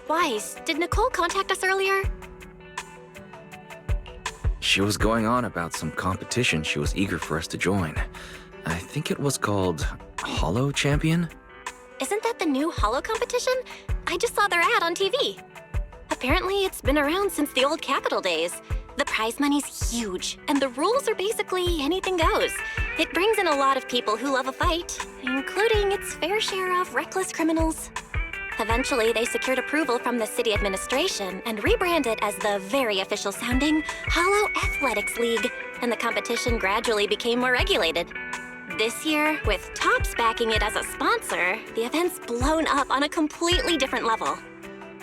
Wise, did Nicole contact us earlier? She was going on about some competition she was eager for us to join. I think it was called Holo Champion? Isn't that the new Holo competition? I just saw their ad on TV. Apparently, it's been around since the old Capital days. The prize money's huge, and the rules are basically anything goes. It brings in a lot of people who love a fight, including its fair share of reckless criminals. Eventually, they secured approval from the city administration and rebranded as the very official-sounding Holo Athletics League, and the competition gradually became more regulated. This year, with Topps backing it as a sponsor, the event's blown up on a completely different level.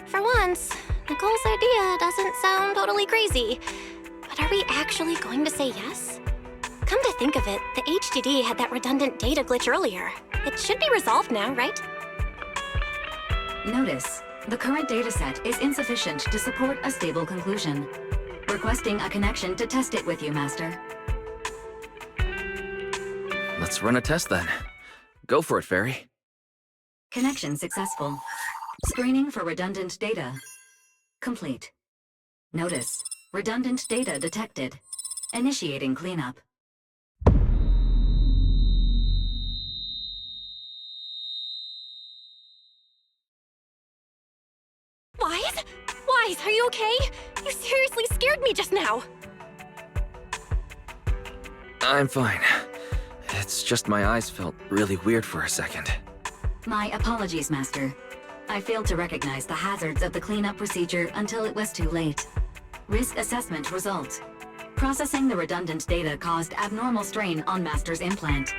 For once, Nicole's idea doesn't sound totally crazy. But are we actually going to say yes? Come to think of it, the HDD had that redundant data glitch earlier. It should be resolved now, right? Notice, the current dataset is insufficient to support a stable conclusion. Requesting a connection to test it with you, Master. Let's run a test then. Go for it, Fairy. Connection successful. Screening for redundant data. Complete. Notice, redundant data detected. Initiating cleanup. Wise? Wise, are you okay? You seriously scared me just now. I'm fine. It's just my eyes felt really weird for a second. My apologies, Master. I failed to recognize the hazards of the cleanup procedure until it was too late. Risk assessment result. Processing the redundant data caused abnormal strain on Master's implant.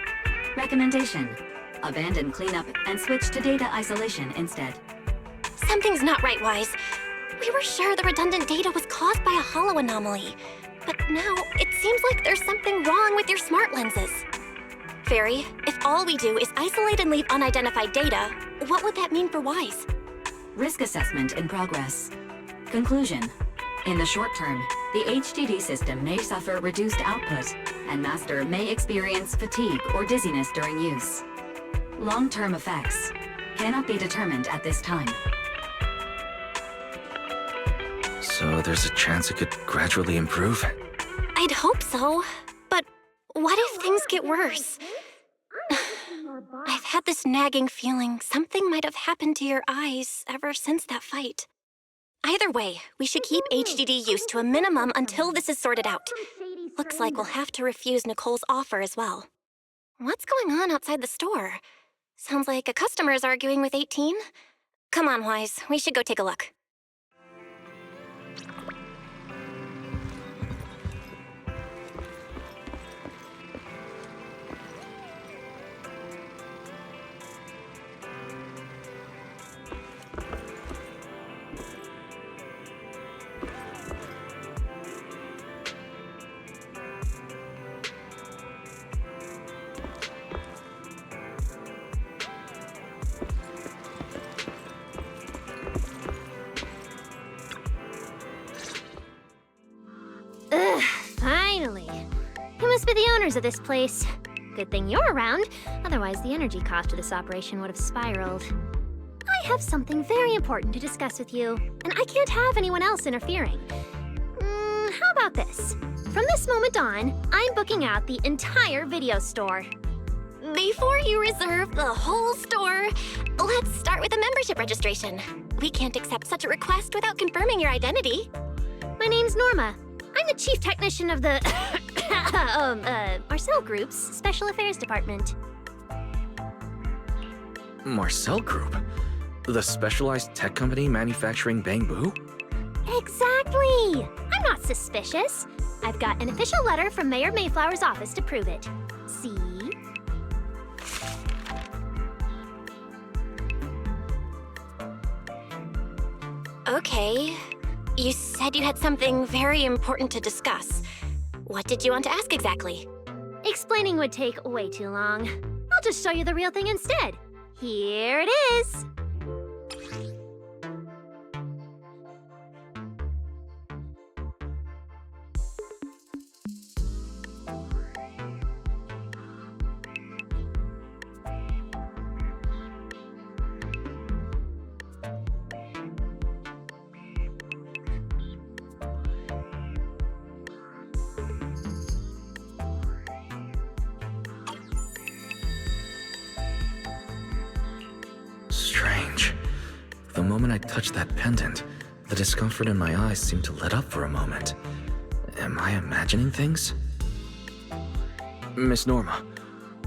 Recommendation: abandon cleanup and switch to data isolation instead. Something's not right, Wise. We were sure the redundant data was caused by a Holo anomaly. But now, it seems like there's something wrong with your smart lenses. Fairy, if all we do is isolate and leave unidentified data, what would that mean for Wise? Risk assessment in progress. Conclusion: in the short term, the HDD system may suffer reduced output, and Master may experience fatigue or dizziness during use. Long-term effects cannot be determined at this time. So there's a chance it could gradually improve? I'd hope so, but what if things get worse? I've had this nagging feeling something might have happened to your eyes ever since that fight. Either way, we should keep HDD use to a minimum until this is sorted out. Looks like we'll have to refuse Nicole's offer as well. What's going on outside the store? Sounds like a customer is arguing with 18. Come on, Wise, we should go take a look. Ugh, finally. You must be the owners of this place. Good thing you're around, otherwise the energy cost of this operation would have spiraled. I have something very important to discuss with you, and I can't have anyone else interfering. How about this? From this moment on, I'm booking out the entire video store. Before you reserve the whole store, let's start with a membership registration. We can't accept such a request without confirming your identity. My name's Norma. I'm the chief technician of the Marcel Group's Special Affairs Department. Marcel Group? The specialized tech company manufacturing bamboo? Exactly! I'm not suspicious. I've got an official letter from Mayor Mayflower's office to prove it. See? Okay. You said you had something very important to discuss. What did you want to ask exactly? Explaining would take way too long. I'll just show you the real thing instead. Here it is! Strange. The moment I touched that pendant, the discomfort in my eyes seemed to let up for a moment. Am I imagining things? Miss Norma,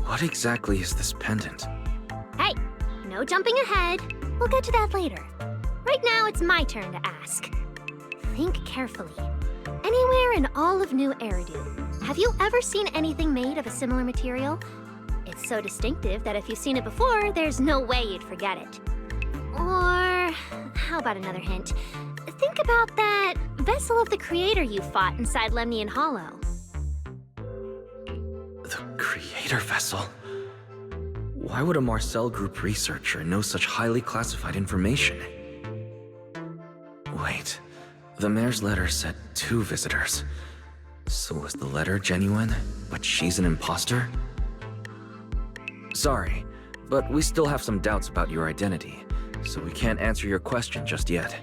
what exactly is this pendant? Hey, no jumping ahead. We'll get to that later. Right now, it's my turn to ask. Think carefully. Anywhere in all of New Eridu, have you ever seen anything made of a similar material? It's so distinctive that if you've seen it before, there's no way you'd forget it. Or, how about another hint? Think about that vessel of the Creator you fought inside Lemnian Hollow. The Creator Vessel? Why would a Marcel Group researcher know such highly classified information? Wait, the mayor's letter said 2 visitors. So was the letter genuine, but she's an imposter? Sorry, but we still have some doubts about your identity, so we can't answer your question just yet.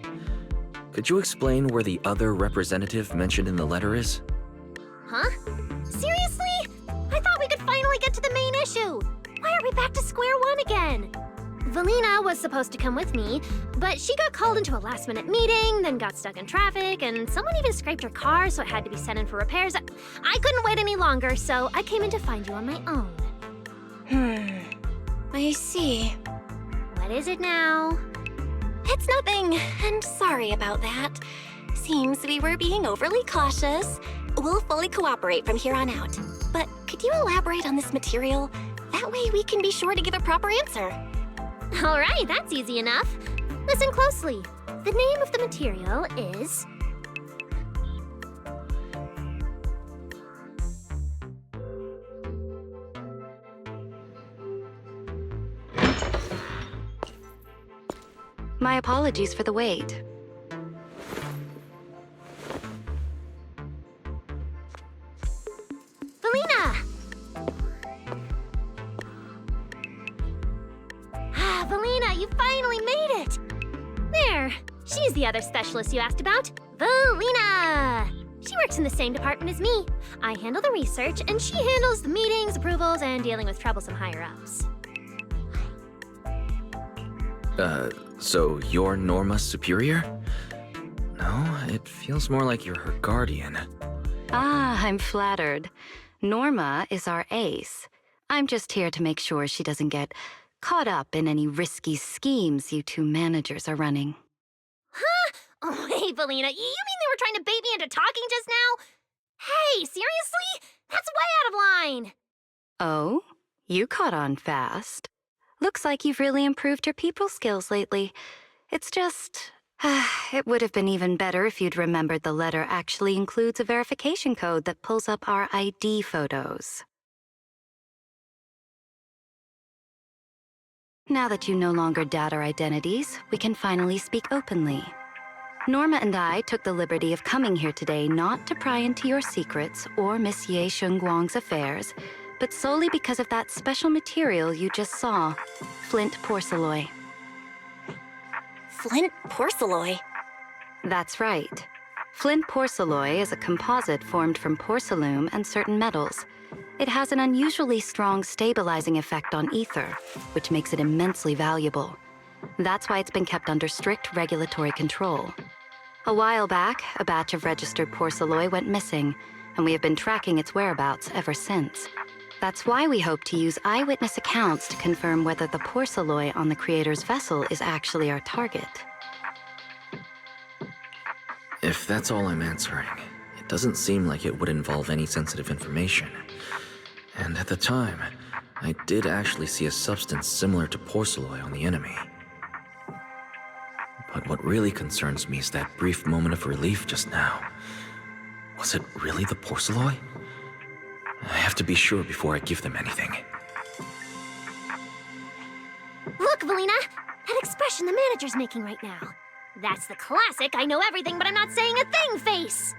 Could you explain where the other representative mentioned in the letter is? Huh? Seriously? I thought we could finally get to the main issue. Why are we back to square one again? Valina was supposed to come with me, but she got called into a last-minute meeting, then got stuck in traffic, and someone even scraped her car, so it had to be sent in for repairs. I couldn't wait any longer, so I came in to find you on my own. I see. What is it now? It's nothing, and sorry about that. Seems we were being overly cautious. We'll fully cooperate from here on out. But could you elaborate on this material? That way we can be sure to give a proper answer. All right, that's easy enough. Listen closely. The name of the material is... My apologies for the wait. Valina! Valina, you finally made it! There, she's the other specialist you asked about. Valina! She works in the same department as me. I handle the research, and she handles the meetings, approvals, and dealing with troublesome higher-ups. So you're Norma's superior? No, it feels more like you're her guardian. Ah, I'm flattered. Norma is our ace. I'm just here to make sure she doesn't get caught up in any risky schemes you 2 managers are running. Huh? Oh, hey, Valina, you mean they were trying to bait me into talking just now? Hey, seriously? That's way out of line! Oh? You caught on fast. Looks like you've really improved your people skills lately. It's just... it would have been even better if you'd remembered the letter actually includes a verification code that pulls up our ID photos. Now that you no longer doubt our identities, we can finally speak openly. Norma and I took the liberty of coming here today not to pry into your secrets or Miss Ye Shengguang's affairs, but solely because of that special material you just saw, flint porcelain. Flint porcelain? That's right. Flint porcelain is a composite formed from porcelain and certain metals. It has an unusually strong stabilizing effect on ether, which makes it immensely valuable. That's why it's been kept under strict regulatory control. A while back, a batch of registered porcelain went missing, and we have been tracking its whereabouts ever since. That's why we hope to use eyewitness accounts to confirm whether the porcelain on the creator's vessel is actually our target. If that's all I'm answering, it doesn't seem like it would involve any sensitive information. And at the time, I did actually see a substance similar to porcelain on the enemy. But what really concerns me is that brief moment of relief just now. Was it really the porcelain? I have to be sure before I give them anything. Look, Valina! That expression the manager's making right now. That's the classic I know everything but I'm not saying a thing face!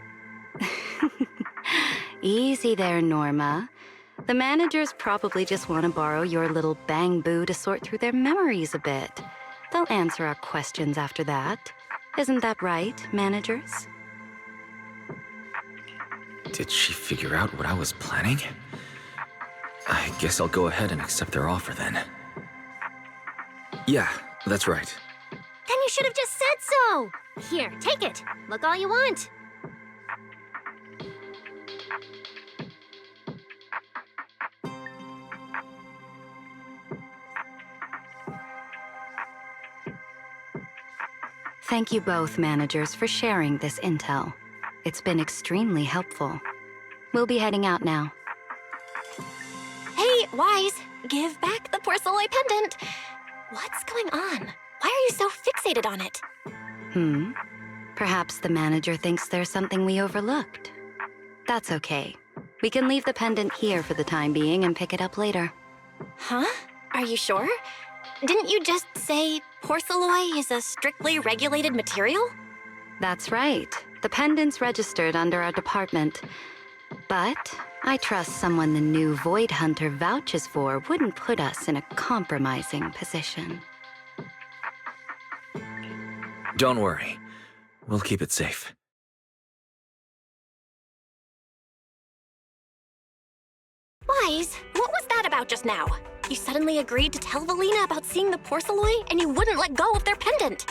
Easy there, Norma. The managers probably just want to borrow your little bang-boo to sort through their memories a bit. They'll answer our questions after that. Isn't that right, managers? Did she figure out what I was planning? I guess I'll go ahead and accept their offer then. Yeah, that's right. Then you should have just said so! Here, take it. Look all you want. Thank you both, managers, for sharing this intel. It's been extremely helpful. We'll be heading out now. Hey, Wise, give back the porcelain pendant. What's going on? Why are you so fixated on it? Perhaps the manager thinks there's something we overlooked. That's okay. We can leave the pendant here for the time being and pick it up later. Huh? Are you sure? Didn't you just say porcelain is a strictly regulated material? That's right. The pendant's registered under our department. But I trust someone the new Void Hunter vouches for wouldn't put us in a compromising position. Don't worry. We'll keep it safe. Wise, what was that about just now? You suddenly agreed to tell Valina about seeing the porcelain, and you wouldn't let go of their pendant.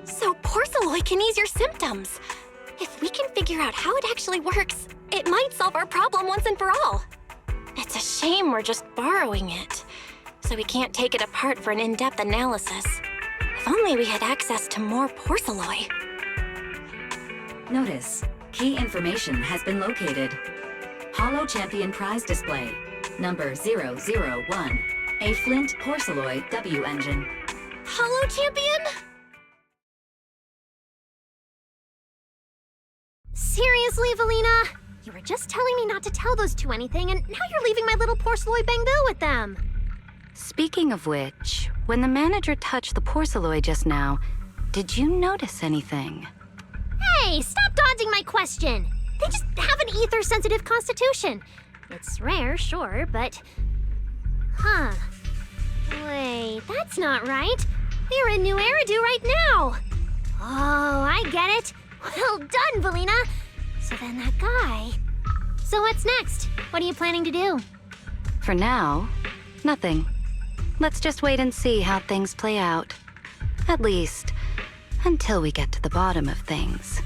So porcelain can ease your symptoms. If we can figure out how it actually works, it might solve our problem once and for all. It's a shame we're just borrowing it, so we can't take it apart for an in-depth analysis. If only we had access to more porcelain. Notice, key information has been located. Holo Champion Prize Display, number 001, a Flint Porcelain W engine. Holo Champion? Seriously, Valina? You were just telling me not to tell those two anything, and now you're leaving my little porcelain bang-boo with them. Speaking of which, when the manager touched the porcelain just now, did you notice anything? Hey, stop dodging my question! They just have an ether-sensitive constitution. It's rare, sure, but... Huh. Wait, that's not right. They're in New Eridu right now. Oh, I get it. Well done, Valina. So then that guy... So what's next? What are you planning to do? For now, nothing. Let's just wait and see how things play out. At least, until we get to the bottom of things.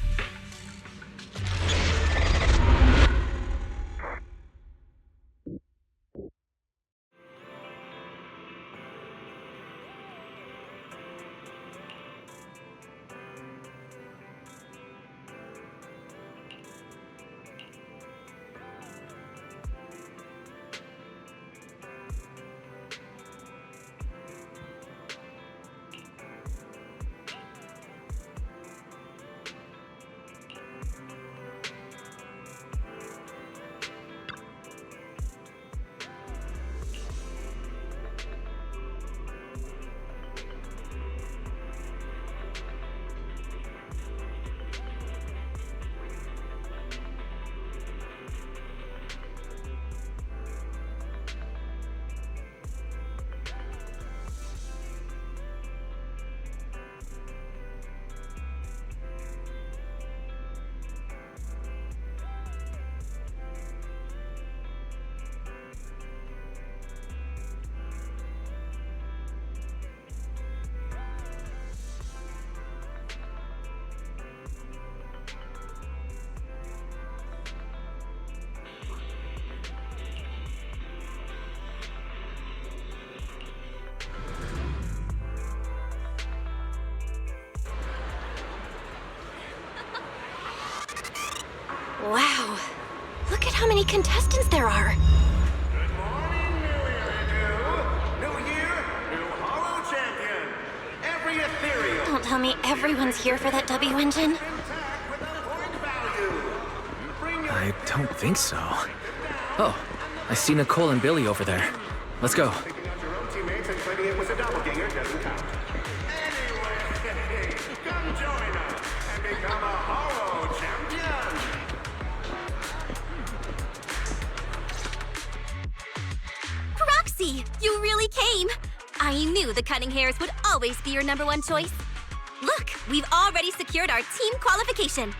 Wow. Look at how many contestants there are. Good morning, New year, new Hollow Champion. Every ethereal Don't tell me everyone's here for that W engine. intact with a point value. Bring your I don't think so. Oh, I see Nicole and Billy over there. Let's go. picking out your own teammates and claiming it was a doppelganger doesn't count. Anyway, come join us and become a Hollow Champion. Proxy, you really came! I knew the Cunning Hairs would always be your #1 choice. Look, we've already secured our team qualification.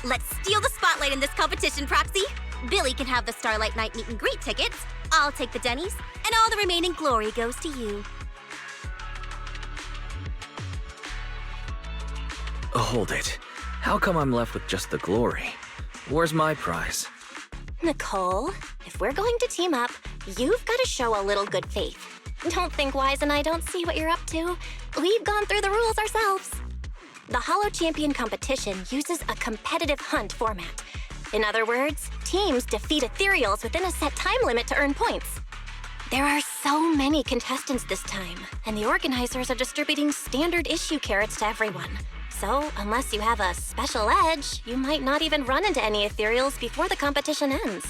Let's steal the spotlight in this competition, Proxy. Billy can have the Starlight Night meet and greet tickets. I'll take the Denny's, and all the remaining glory goes to you. Hold it. How come I'm left with just the glory? Where's my prize? Nicole, if we're going to team up, you've got to show a little good faith. Don't think Wise and I don't see what you're up to. We've gone through the rules ourselves. The Hollow Champion competition uses a competitive hunt format. In other words, teams defeat ethereals within a set time limit to earn points. There are so many contestants this time, and the organizers are distributing standard issue carrots to everyone. So, unless you have a special edge, you might not even run into any ethereals before the competition ends.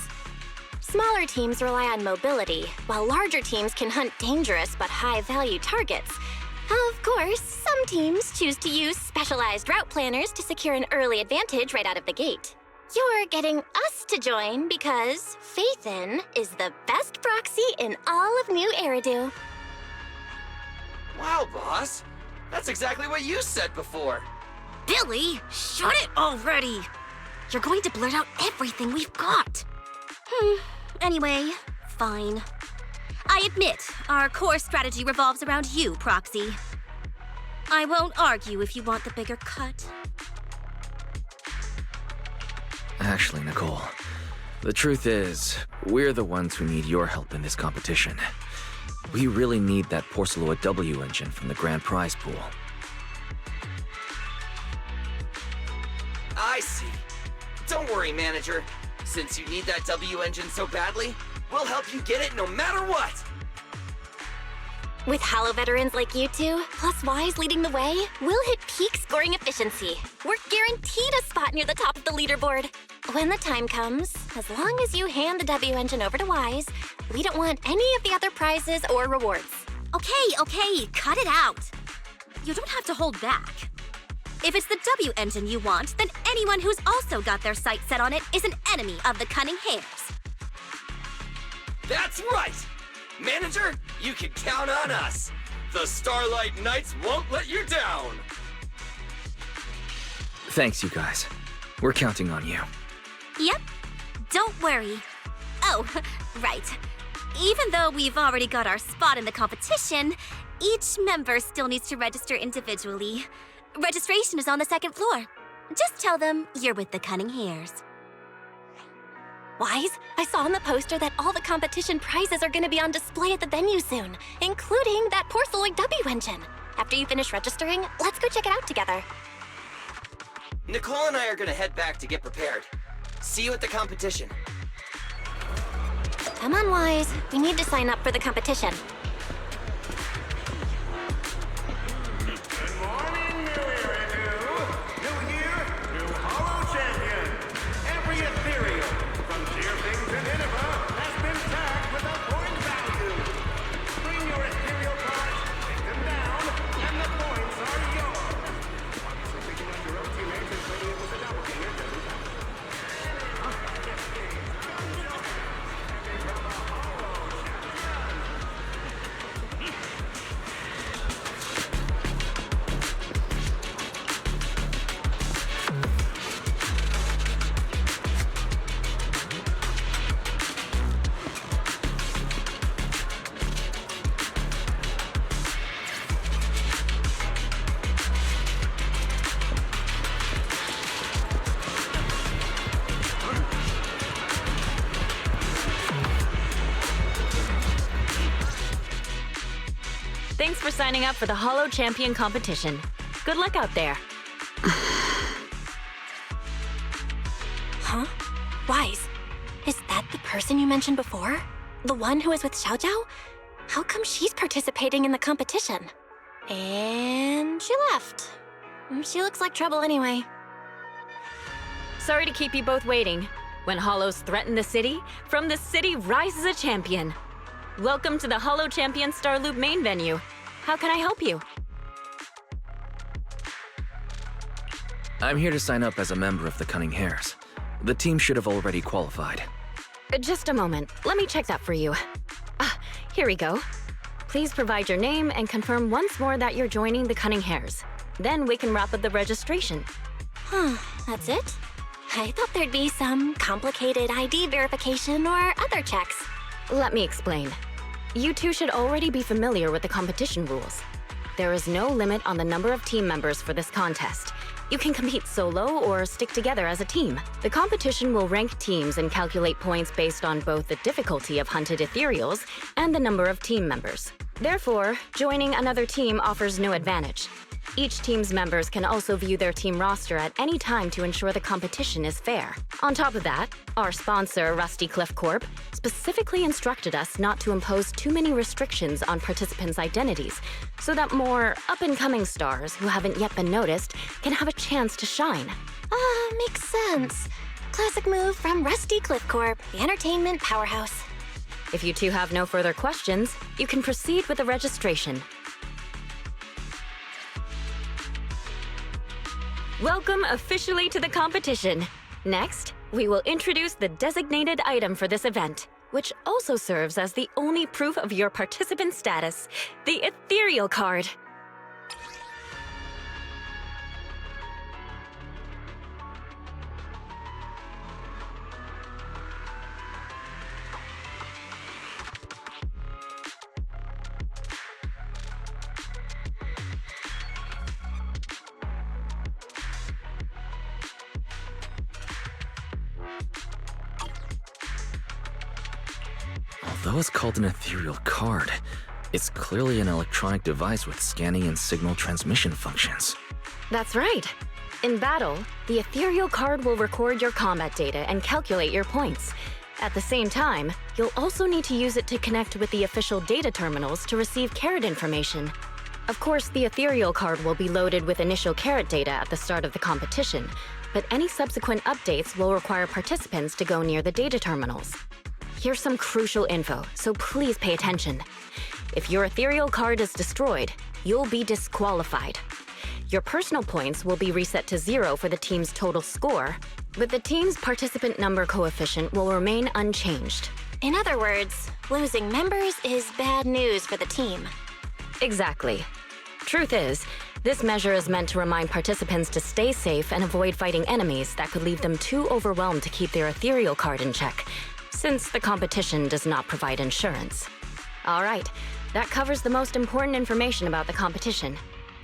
Smaller teams rely on mobility, while larger teams can hunt dangerous but high-value targets. Of course, some teams choose to use specialized route planners to secure an early advantage right out of the gate. You're getting us to join because Faithin is the best proxy in all of New Eridu. Wow, boss. That's exactly what you said before. Billy, shut it already! You're going to blurt out everything we've got. Anyway, fine. I admit, our core strategy revolves around you, Proxy. I won't argue if you want the bigger cut. Actually, Nicole, the truth is, we're the ones who need your help in this competition. We really need that Porceloid W engine from the grand prize pool. I see. Don't worry, manager. Since you need that W engine so badly, we'll help you get it no matter what. With Hollow veterans like you two, plus Wise leading the way, we'll hit peak scoring efficiency. We're guaranteed a spot near the top of the leaderboard. When the time comes, as long as you hand the W engine over to Wise, we don't want any of the other prizes or rewards. Okay, cut it out. You don't have to hold back. If it's the W engine you want, then anyone who's also got their sights set on it is an enemy of the Cunning Hairs. That's right! Manager, you can count on us. The Starlight Knights won't let you down. Thanks, you guys. We're counting on you. Yep, don't worry. Oh, right. Even though we've already got our spot in the competition, each member still needs to register individually. Registration is on the 2nd floor. Just tell them you're with the Cunning Hairs. Wise, I saw on the poster that all the competition prizes are going to be on display at the venue soon, including that Porceloid W engine. After you finish registering, let's go check it out together. Nicole and I are gonna head back to get prepared. See you at the competition. Come on, Wise. We need to sign up for the competition. Good morning, New Eridu. New year, new Hollow Champion. Every ethereal, from Deerfing to Nineveh, has been tagged with a point value. Bring your ethereal cards, take them down, and the points are yours. Obviously, picking up your own teammates and claiming it was a doppelganger doesn't count. Thanks for signing up for the Hollow Champion competition. Good luck out there. Huh? Wise, is that the person you mentioned before? The one who was with Xiao Zhao? How come she's participating in the competition? And she left. She looks like trouble anyway. Sorry to keep you both waiting. When Hollows threaten the city, from the city rises a champion. Welcome to the Hollow Champion Star Loop main venue. How can I help you? I'm here to sign up as a member of the Cunning Hares. The team should have already qualified. Just a moment. Let me check that for you. Here we go. Please provide your name and confirm once more that you're joining the Cunning Hares. Then we can wrap up the registration. That's it? I thought there'd be some complicated ID verification or other checks. Let me explain. You two should already be familiar with the competition rules. There is no limit on the number of team members for this contest. You can compete solo or stick together as a team. The competition will rank teams and calculate points based on both the difficulty of hunted ethereals and the number of team members. Therefore, joining another team offers no advantage. Each team's members can also view their team roster at any time to ensure the competition is fair. On top of that, our sponsor, Rusty Cliff Corp, specifically instructed us not to impose too many restrictions on participants' identities, so that more up-and-coming stars who haven't yet been noticed can have a chance to shine. Makes sense. Classic move from Rusty Cliff Corp, the entertainment powerhouse. If you two have no further questions, you can proceed with the registration. Welcome officially to the competition. Next, we will introduce the designated item for this event, which also serves as the only proof of your participant status, the Ethereal Card. Although it's called an ethereal card, it's clearly an electronic device with scanning and signal transmission functions. That's right. In battle, the Ethereal Card will record your combat data and calculate your points. At the same time, you'll also need to use it to connect with the official data terminals to receive carrot information. Of course, the Ethereal Card will be loaded with initial carrot data at the start of the competition, but any subsequent updates will require participants to go near the data terminals. Here's some crucial info, so please pay attention. If your Ethereal Card is destroyed, you'll be disqualified. Your personal points will be reset to 0 for the team's total score, but the team's participant number coefficient will remain unchanged. In other words, losing members is bad news for the team. Exactly. Truth is, this measure is meant to remind participants to stay safe and avoid fighting enemies that could leave them too overwhelmed to keep their Ethereal Card in check, since the competition does not provide insurance. All right, that covers the most important information about the competition.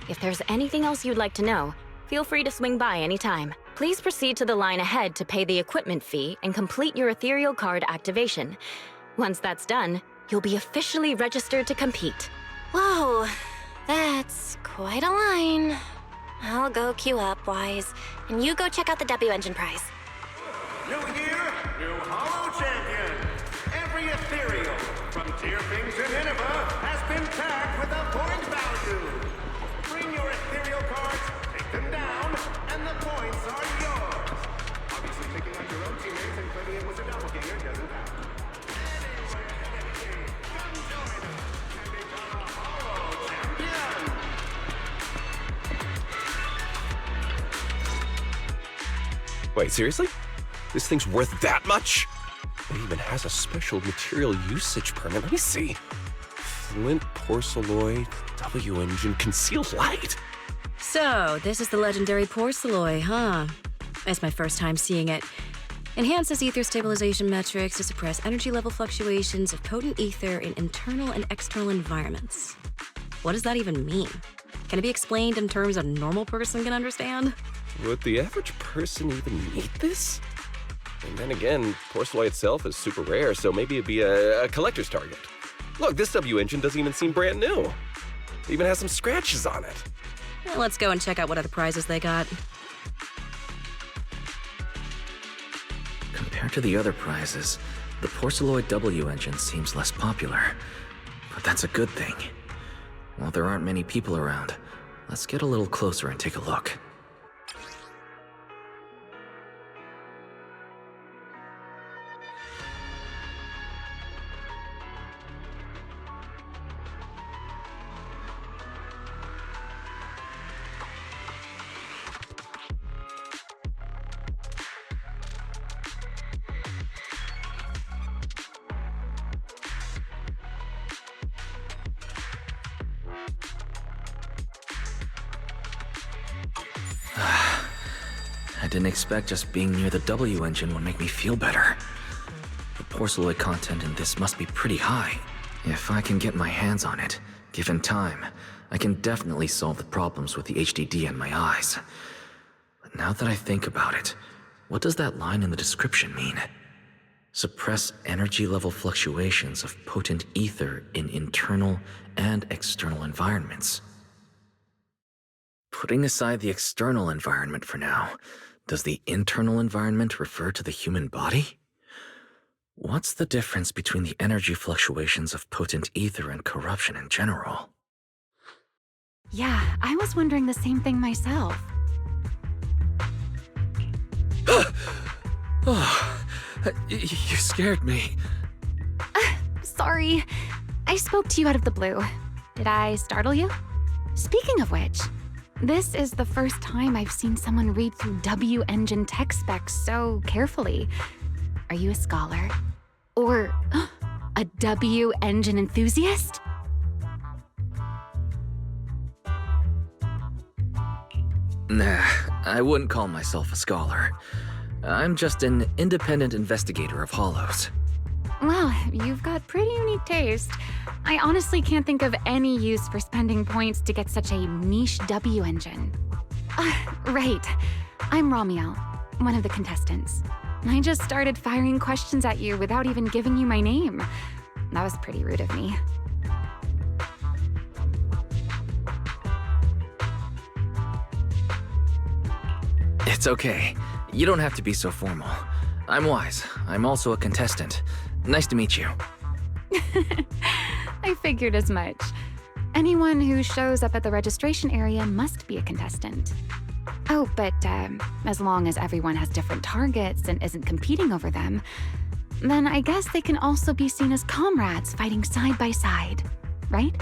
If there's anything else you'd like to know, feel free to swing by anytime. Please proceed to the line ahead to pay the equipment fee and complete your Ethereal Card activation. Once that's done, you'll be officially registered to compete. Whoa, that's quite a line. I'll go queue up, Wise, and you go check out the W Engine prize. New year, new Hollow Champion. Every ethereal from Tearfings to Nineveh has been tagged with a point value. Bring your ethereal cards, take them down, and the points are yours. Obviously, taking out your own teammates and putting it with a doppelganger doesn't count. Anyway, come join us and become a Hollow Champion. Wait, seriously? This thing's worth that much? It even has a special material usage permit. Let me see. Flint, porcelloy, W engine, concealed light. So, this is the legendary porcelloy, huh? It's my first time seeing it. Enhances ether stabilization metrics to suppress energy level fluctuations of potent ether in internal and external environments. What does that even mean? Can it be explained in terms a normal person can understand? Would the average person even need this? And then again, porcelloy itself is super rare, so maybe it'd be a collector's target. Look, this W engine doesn't even seem brand new. It even has some scratches on it. Well, let's go and check out what other prizes they got. Compared to the other prizes, the Porceloid W engine seems less popular. But that's a good thing. While there aren't many people around, let's get a little closer and take a look. I didn't expect just being near the W engine would make me feel better. The Porceloid content in this must be pretty high. If I can get my hands on it, given time, I can definitely solve the problems with the HDD in my eyes. But now that I think about it, what does that line in the description mean? Suppress energy level fluctuations of potent ether in internal and external environments. Putting aside the external environment for now, does the internal environment refer to the human body? What's the difference between the energy fluctuations of potent ether and corruption in general? Yeah, I was wondering the same thing myself. Oh, you scared me. Sorry. I spoke to you out of the blue. Did I startle you? Speaking of which, this is the first time I've seen someone read through W engine tech specs so carefully. Are you a scholar? Or a W engine enthusiast? Nah, I wouldn't call myself a scholar. I'm just an independent investigator of hollows. Well, you've got pretty unique taste. I honestly can't think of any use for spending points to get such a niche W engine. Right. I'm Ramiel, one of the contestants. I just started firing questions at you without even giving you my name. That was pretty rude of me. It's okay. You don't have to be so formal. I'm Wise. I'm also a contestant. Nice to meet you. I figured as much. Anyone who shows up at the registration area must be a contestant. Oh, but as long as everyone has different targets and isn't competing over them, then I guess they can also be seen as comrades fighting side by side, right?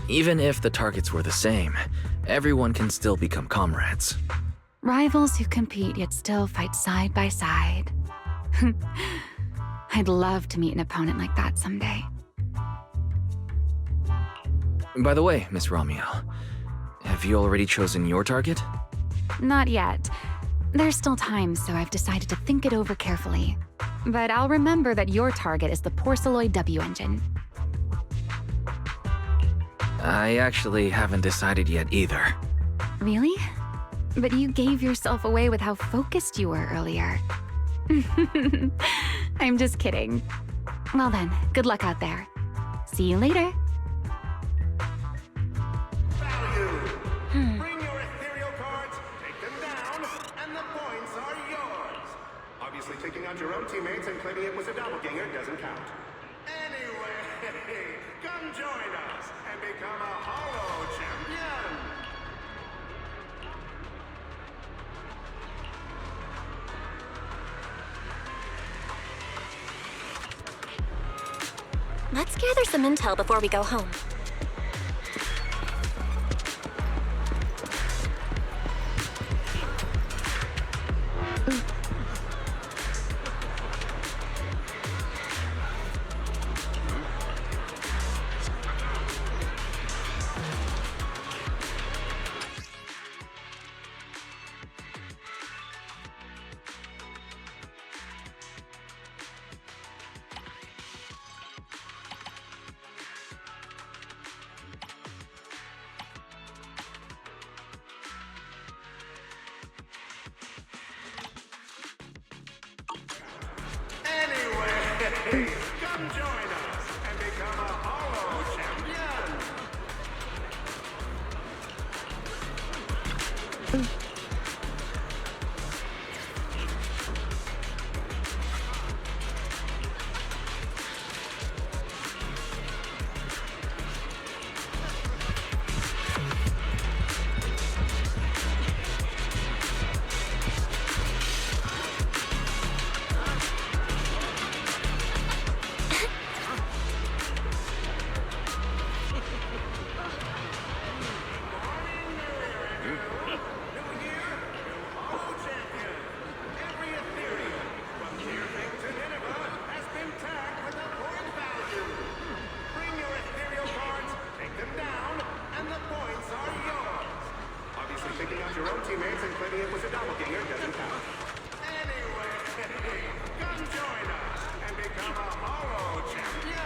Even if the targets were the same, everyone can still become comrades. Rivals who compete yet still fight side by side. I'd love to meet an opponent like that someday. By the way, Miss Ramiel, have you already chosen your target? Not yet. There's still time, so I've decided to think it over carefully. But I'll remember that your target is the Porceloid W engine. I actually haven't decided yet either. Really? But you gave yourself away with how focused you were earlier. I'm just kidding. Well then, good luck out there. See you later. Value! Bring your ethereal cards, take them down, and the points are yours. Obviously, taking out your own teammates and claiming it was a doppelganger doesn't count. Anyway, come join us and become a Hollow Champion! Let's gather some intel before we go home. Come join us and become a Hollow Champion! your own teammates and claiming it was a doppelganger doesn't count. Anyway, come join us and become a Hollow Champion!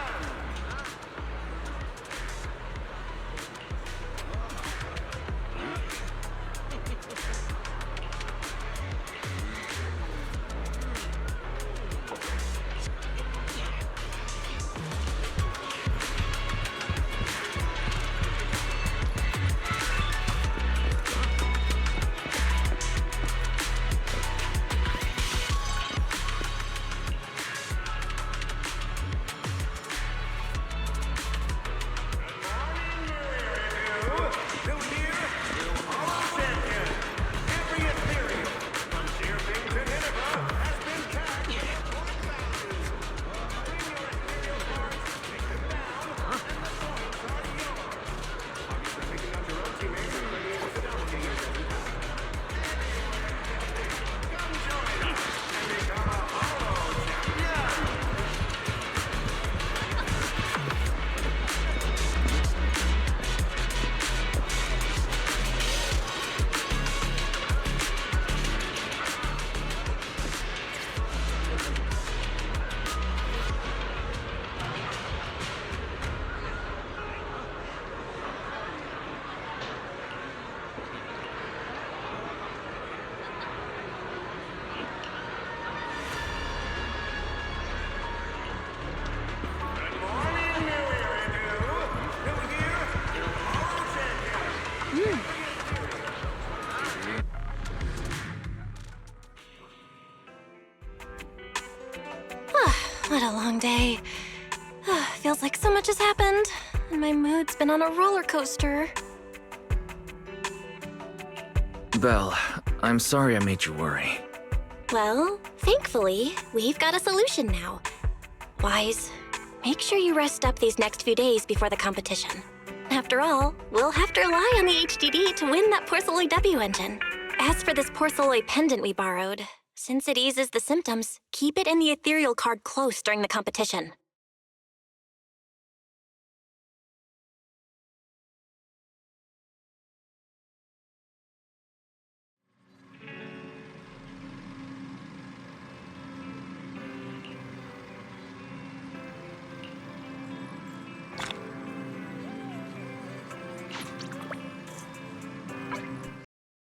What a long day. Feels like so much has happened, and my mood's been on a roller coaster. Belle, I'm sorry I made you worry. Well, thankfully, we've got a solution now. Wise, make sure you rest up these next few days before the competition. After all, we'll have to rely on the HDD to win that Porceloy W engine. As for this Porceloy pendant we borrowed, since it eases the symptoms, keep it in the ethereal card close during the competition.